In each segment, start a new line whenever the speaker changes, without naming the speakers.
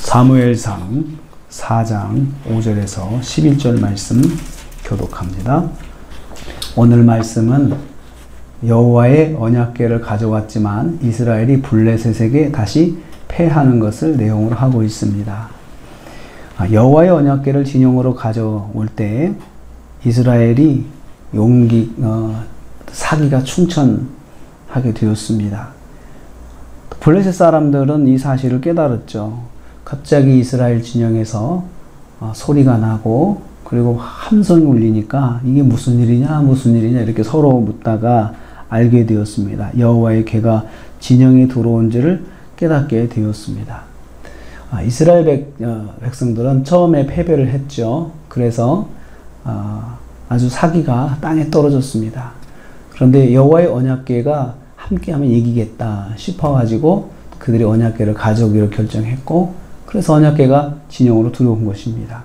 사무엘상 4장 5절에서 11절 말씀 교독합니다. 오늘 말씀은 여호와의 언약궤를 가져왔지만 이스라엘이 블레셋에게 다시 패하는 것을 내용으로 하고 있습니다. 여호와의 언약궤를 진영으로 가져올 때 이스라엘이 사기가 충천하게 되었습니다. 블레셋 사람들은 이 사실을 깨달았죠. 갑자기 이스라엘 진영에서 소리가 나고 그리고 함성이 울리니까 이게 무슨 일이냐 이렇게 서로 묻다가 알게 되었습니다. 여호와의 궤가 진영에 들어온지를 깨닫게 되었습니다. 이스라엘 백성들은 처음에 패배를 했죠. 그래서 아주 사기가 땅에 떨어졌습니다. 그런데 여호와의 언약궤가 함께하면 이기겠다 싶어가지고 그들이 언약궤를 가져오기로 결정했고, 그래서 언약궤가 진영으로 들어온 것입니다.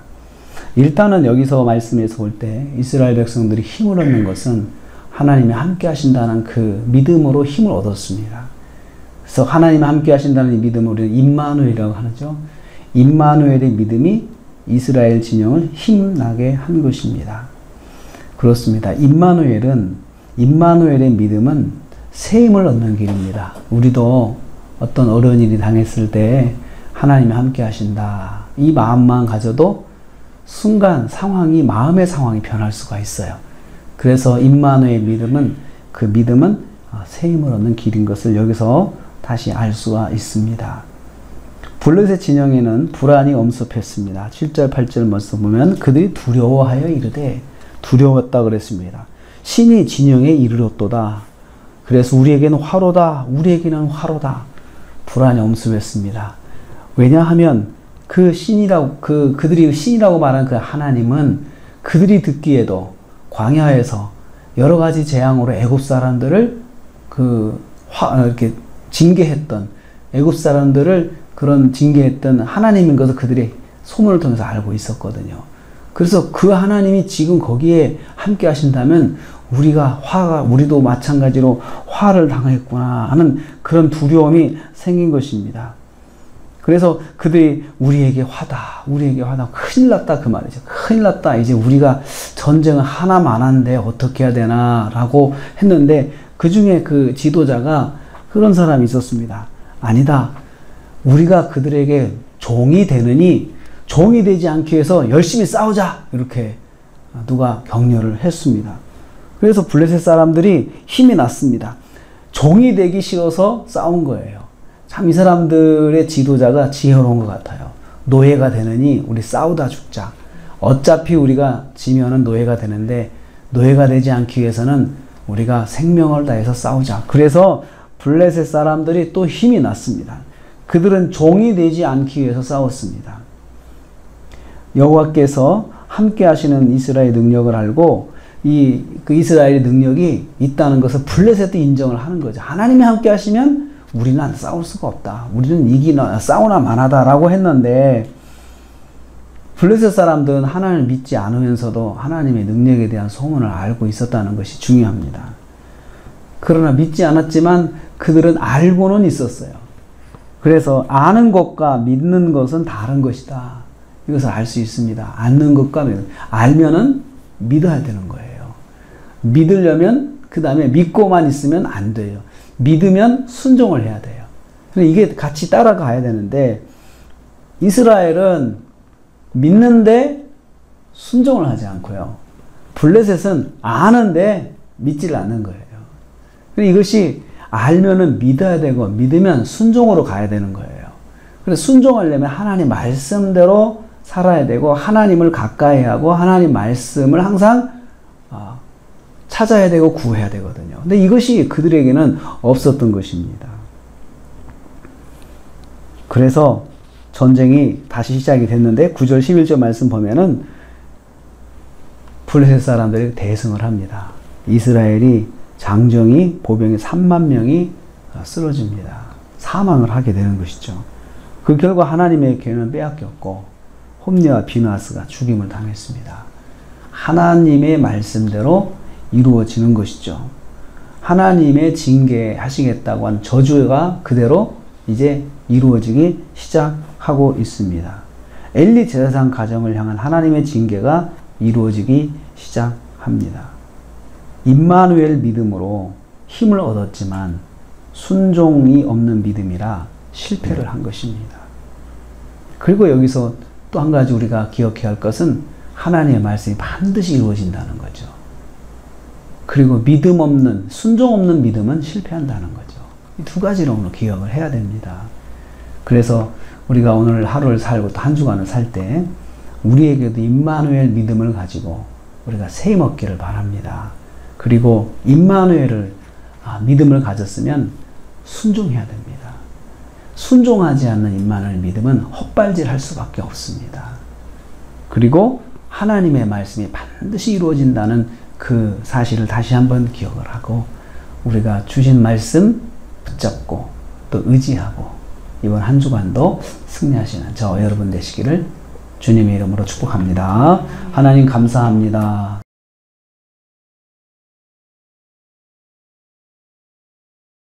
일단은 여기서 말씀에서 볼 때 이스라엘 백성들이 힘을 얻는 것은 하나님이 함께 하신다는 그 믿음으로 힘을 얻었습니다. 그래서 하나님이 함께 하신다는 이 믿음을 우리는 임마누엘이라고 하죠. 임마누엘의 믿음이 이스라엘 진영을 힘나게 한 것입니다. 그렇습니다. 임마누엘의 믿음은 새 힘을 얻는 길입니다. 우리도 어떤 어려운 일이 당했을 때 하나님이 함께 하신다, 이 마음만 가져도 순간 마음의 상황이 변할 수가 있어요. 그래서 임마누엘 믿음은 새 힘을 얻는 길인 것을 여기서 다시 알 수가 있습니다. 블레셋 진영에는 불안이 엄습했습니다. 7절 8절 말씀 보면 그들이 두려워하여 이르되, 두려웠다 그랬습니다. 신이 진영에 이르렀도다. 그래서 우리에게는 화로다, 우리에게는 화로다. 불안이 엄습했습니다. 왜냐하면 그들이 신이라고 말한 그 하나님은 그들이 듣기에도 광야에서 여러 가지 재앙으로 애굽 사람들을 이렇게 징계했던, 애굽 사람들을 그런 징계했던 하나님인 것을 그들이 소문을 통해서 알고 있었거든요. 그래서 그 하나님이 지금 거기에 함께 하신다면 우리도 마찬가지로 화를 당했구나 하는 그런 두려움이 생긴 것입니다. 그래서 그들이 우리에게 화다, 큰일 났다 그 말이죠. 큰일 났다. 이제 우리가 전쟁은 하나만 한데 어떻게 해야 되나 라고 했는데, 그 중에 그 지도자가 그런 사람이 있었습니다. 아니다. 우리가 그들에게 종이 되느니 종이 되지 않기 위해서 열심히 싸우자. 이렇게 누가 격려를 했습니다. 그래서 블레셋 사람들이 힘이 났습니다. 종이 되기 싫어서 싸운 거예요. 참 이 사람들의 지도자가 지혜로운 것 같아요. 노예가 되느니 우리 싸우다 죽자. 어차피 우리가 지면은 노예가 되는데 노예가 되지 않기 위해서는 우리가 생명을 다해서 싸우자. 그래서 블레셋 사람들이 또 힘이 났습니다. 그들은 종이 되지 않기 위해서 싸웠습니다. 여호와께서 함께 하시는 이스라엘의 능력을 알고 그 이스라엘의 능력이 있다는 것을 블레셋도 인정을 하는 거죠. 하나님이 함께 하시면 우리는 싸울 수가 없다. 우리는 싸우나 마나다라고 했는데, 블레셋 사람들은 하나님을 믿지 않으면서도 하나님의 능력에 대한 소문을 알고 있었다는 것이 중요합니다. 그러나 믿지 않았지만 그들은 알고는 있었어요. 그래서 아는 것과 믿는 것은 다른 것이다. 이것을 알 수 있습니다. 아는 것과 알면은 믿어야 되는 거예요. 믿으려면 그 다음에 믿고만 있으면 안 돼요. 믿으면 순종을 해야 돼요. 이게 같이 따라가야 되는데, 이스라엘은 믿는데 순종을 하지 않고요. 블레셋은 아는데 믿지를 않는 거예요. 이것이 알면은 믿어야 되고 믿으면 순종으로 가야 되는 거예요. 그래서 순종하려면 하나님 말씀대로 살아야 되고 하나님을 가까이 하고 하나님 말씀을 항상 찾아야 되고 구해야 되거든요. 근데 이것이 그들에게는 없었던 것입니다. 그래서 전쟁이 다시 시작이 됐는데 9절 11절 말씀 보면은 블레셋 사람들이 대승을 합니다. 이스라엘이 보병이 3만 명이 쓰러집니다. 사망을 하게 되는 것이죠. 그 결과 하나님의 궤는 빼앗겼고 홈리와 비느하스가 죽임을 당했습니다. 하나님의 말씀대로 이루어지는 것이죠. 하나님의 징계하시겠다고 한 저주가 그대로 이제 이루어지기 시작합니다. 하고 있습니다. 엘리 제사장 가정을 향한 하나님의 징계가 이루어지기 시작합니다. 임마누엘 믿음으로 힘을 얻었지만 순종이 없는 믿음이라 실패를 한 것입니다. 그리고 여기서 또 한 가지 우리가 기억해야 할 것은 하나님의 말씀이 반드시 이루어진다는 거죠. 그리고 믿음 없는, 순종 없는 믿음은 실패한다는 거죠. 이 두 가지로 오늘 기억을 해야 됩니다. 그래서 우리가 오늘 하루를 살고 또 한 주간을 살 때 우리에게도 임마누엘 믿음을 가지고 우리가 세임 얻기를 바랍니다. 그리고 임마누엘을 믿음을 가졌으면 순종해야 됩니다. 순종하지 않는 임마누엘 믿음은 헛발질할 수밖에 없습니다. 그리고 하나님의 말씀이 반드시 이루어진다는 그 사실을 다시 한번 기억을 하고 우리가 주신 말씀 붙잡고 또 의지하고 이번 한 주간도 승리하시는 저 여러분 되시기를 주님의 이름으로 축복합니다. 하나님 감사합니다.